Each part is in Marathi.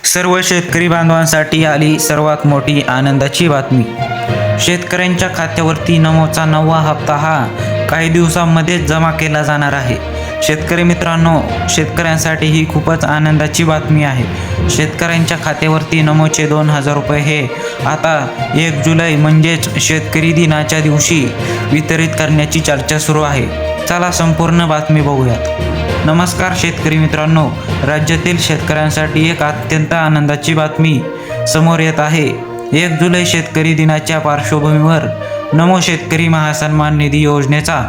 सर्व शेतकरी बांधवांसाठी आली सर्वात मोठी आनंदाची बातमी। शेतकऱ्यांच्या खात्यावरती नमोचा 9वा हप्ता हा काही दिवसांमध्ये जमा केला जाणार आहे। शेतकरी मित्रांनो, शेतकऱ्यांसाठी ही खूपच आनंदाची बातमी आहे। शेतकऱ्यांच्या खात्यावरती नमोचे 2000 रुपये हे आता 1 जुलै म्हणजेच शेतकरी दिनाच्या दिवशी वितरित करण्याची चर्चा सुरू आहे। चला संपूर्ण बातमी बघूयात। नमस्कार शेतकरी मित्रांनो, राज्यातील शेतकऱ्यांसाठी एक अत्यंत आनंदाची बातमी समोर येत आहे। 1 जुलै शेतकरी दिनाच्या पार्श्वभूमीवर नमो शेतकरी महासन्मान निधी योजनेचा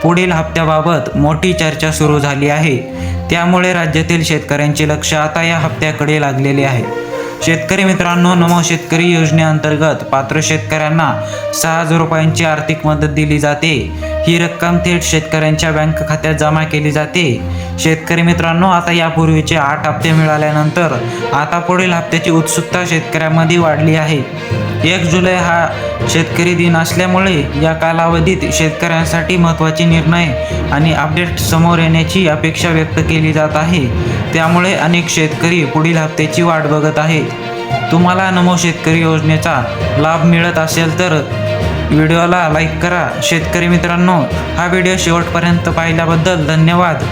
पुढील हप्त्याबाबत मोठी चर्चा सुरू झाली आहे। त्यामुळे राज्यातील शेतकऱ्यांचे लक्ष आता या हप्त्याकडे लागलेले आहे। शेतकरी मित्रांनो, नमो शेतकरी योजनेअंतर्गत पात्र शेतकऱ्यांना 6000 रुपयांची आर्थिक मदत दिली जाते। ही रक्कम थेट शेतकऱ्यांच्या बँक खात्यात जमा केली जाते। शेतकरी मित्रांनो, आता यापूर्वीचे 8 हप्ते मिळाल्यानंतर आता पुढील हप्त्याची उत्सुकता शेतकऱ्यांमध्ये वाढली आहे। 1 जुलै हा शेतकरी दिन असल्यामुळे या कालावधीत शेतकऱ्यांसाठी महत्त्वाचे निर्णय आणि अपडेट समोर येण्याची अपेक्षा व्यक्त केली जात आहे। त्यामुळे अनेक शेतकरी पुढील हप्त्याची वाट बघत आहेत। तुम्हाला नमो शेतकरी योजनेचा लाभ मिळत असेल तर व्हिडिओला लाईक करा। शेतकरी मित्रांनो, हा व्हिडिओ शेवटपर्यंत पाहिल्याबद्दल धन्यवाद।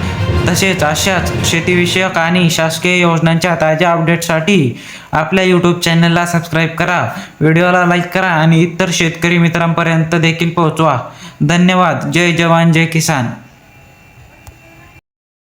तसेच अशाच शेतीविषयक आणि शासकीय योजनांच्या ताज्या अपडेटसाठी आपल्या यूट्यूब चॅनलला सबस्क्राईब करा, व्हिडिओला लाईक करा आणि इतर शेतकरी मित्रांपर्यंत देखील पोहोचवा। धन्यवाद। जय जवान जय किसान।